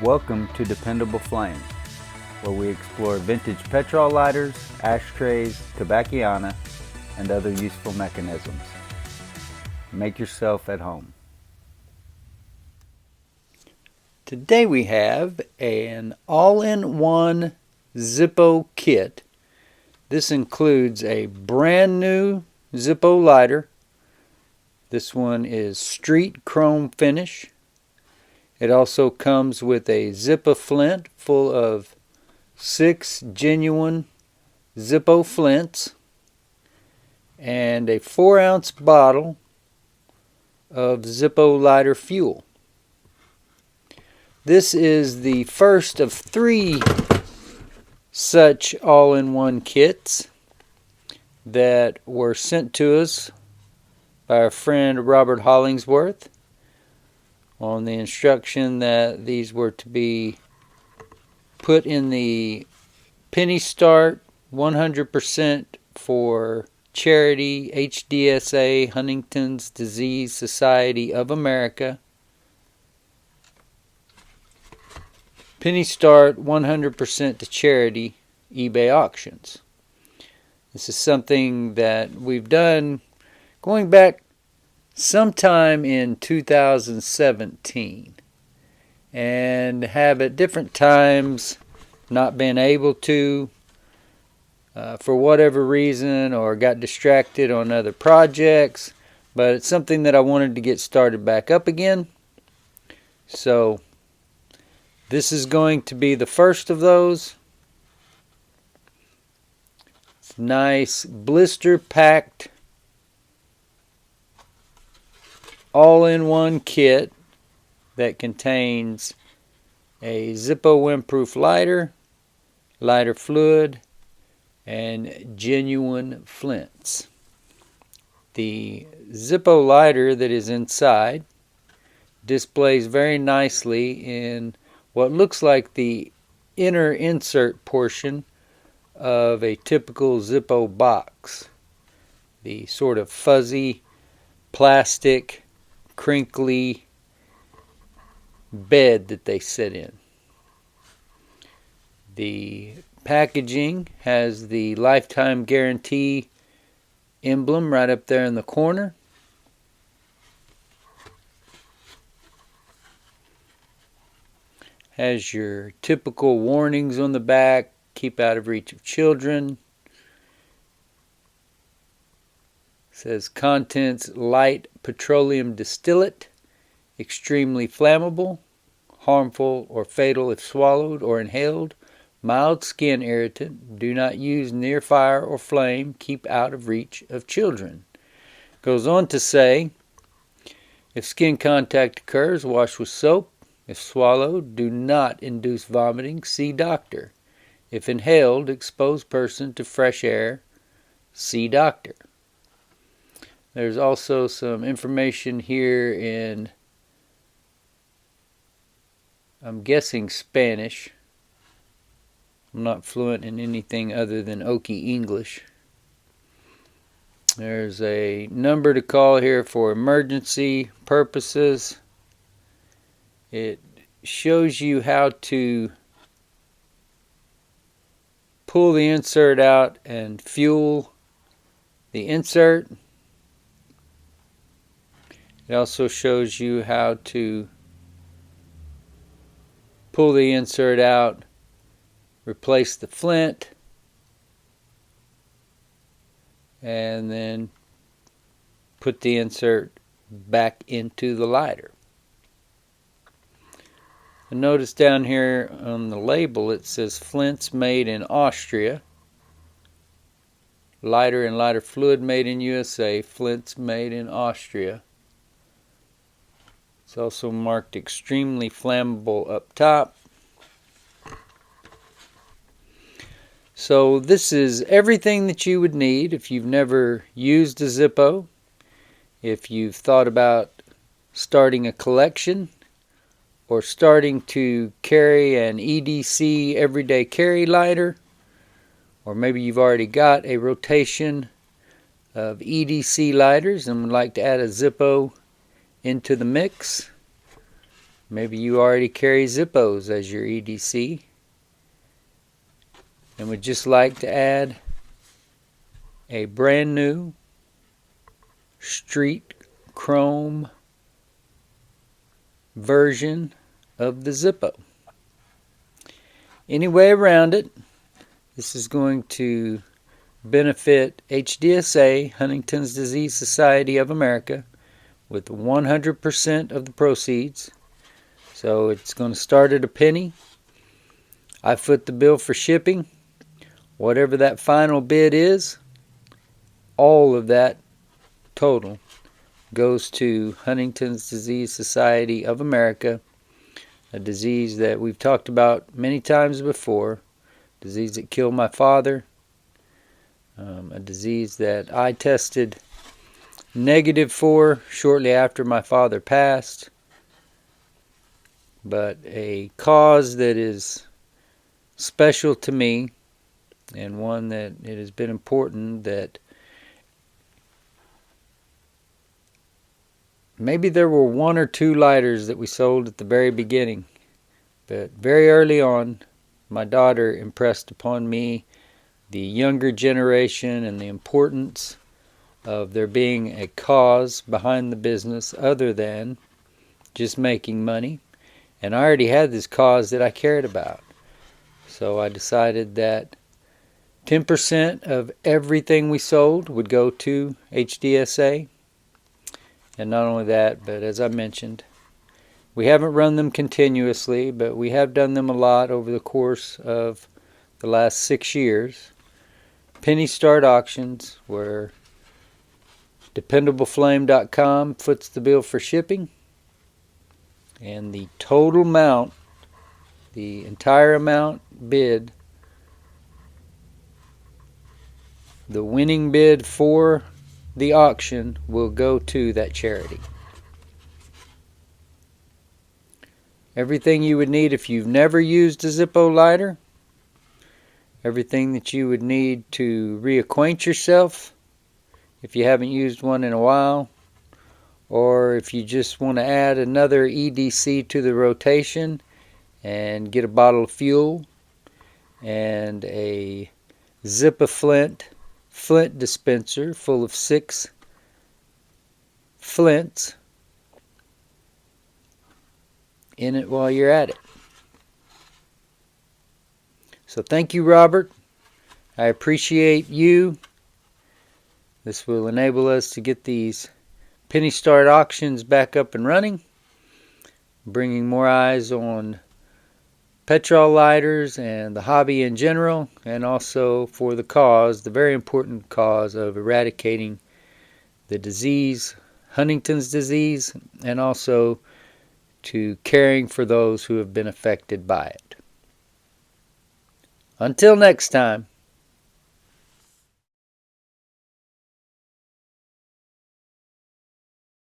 Welcome to Dependable Flame, where we explore vintage petrol lighters, ashtrays, tobacconiana, and other useful mechanisms. Make yourself at home. Today we have an all-in-one Zippo kit. This includes a brand new Zippo lighter. This one is street chrome finish. It also comes with a Zippo Flint full of 6 genuine Zippo Flints and a 4-ounce bottle of Zippo lighter fuel. This is the first of 3 such all-in-one kits that were sent to us by our friend Robert Hollingsworth, on the instruction that these were to be put in the Penny Start 100% for charity HDSA, Huntington's Disease Society of America. Penny Start 100% to charity eBay auctions. This is something that we've done going back sometime in 2017, and have at different times not been able to for whatever reason, or got distracted on other projects, but it's something that I wanted to get started back up again. So this is going to be the first of those. It's nice blister packed all-in-one kit that contains a Zippo Windproof lighter, lighter fluid, and genuine flints. The Zippo lighter that is inside displays very nicely in what looks like the inner insert portion of a typical Zippo box. The sort of fuzzy plastic crinkly bed that they sit in. The packaging has the lifetime guarantee emblem right up there in the corner. Has your typical warnings on the back: keep out of reach of children. Says contents: light petroleum distillate, extremely flammable, harmful or fatal if swallowed or inhaled, mild skin irritant, do not use near fire or flame, keep out of reach of children. Goes on to say, if skin contact occurs, wash with soap. If swallowed, do not induce vomiting, see doctor. If inhaled, expose person to fresh air, see doctor. There's also some information here in, I'm guessing, Spanish. I'm not fluent in anything other than Okie English. There's a number to call here for emergency purposes. It shows you how to pull the insert out and fuel the insert. It also shows you how to pull the insert out, replace the flint, and then put the insert back into the lighter. And notice down here on the label it says Flints made in Austria. Lighter and lighter fluid made in USA. Flints made in Austria. It's also marked extremely flammable up top. So this is everything that you would need if you've never used a Zippo, if you've thought about starting a collection, or starting to carry an EDC everyday carry lighter, or maybe you've already got a rotation of EDC lighters and would like to add a Zippo into the mix. Maybe you already carry Zippos as your EDC and would just like to add a brand new street chrome version of the Zippo. Any way around it, this is going to benefit HDSA, Huntington's Disease Society of America, with 100% of the proceeds. So it's going to start at a penny. I foot the bill for shipping. Whatever that final bid is, all of that total goes to Huntington's Disease Society of America, a disease that we've talked about many times before, disease that killed my father, a disease that I tested negative for shortly after my father passed, but a cause that is special to me and one that it has been important that maybe there were 1 or 2 lighters that we sold at the very beginning, but very early on my daughter impressed upon me the younger generation and the importance of there being a cause behind the business other than just making money. And I already had this cause that I cared about. So I decided that 10% of everything we sold would go to HDSA. And not only that, but as I mentioned, we haven't run them continuously, but we have done them a lot over the course of the last 6 years. Penny start auctions where DependableFlame.com foots the bill for shipping, and the total amount, the entire amount bid, the winning bid for the auction will go to that charity. Everything you would need if you've never used a Zippo lighter, everything that you would need to reacquaint yourself if you haven't used one in a while, or if you just want to add another EDC to the rotation and get a bottle of fuel and a Zippo Flint dispenser full of 6 Flints in it while you're at it. So thank you, Robert. I appreciate you. This will enable us to get these penny start auctions back up and running, bringing more eyes on petrol lighters and the hobby in general, and also for the cause, the very important cause of eradicating the disease, Huntington's disease, and also to caring for those who have been affected by it. Until next time.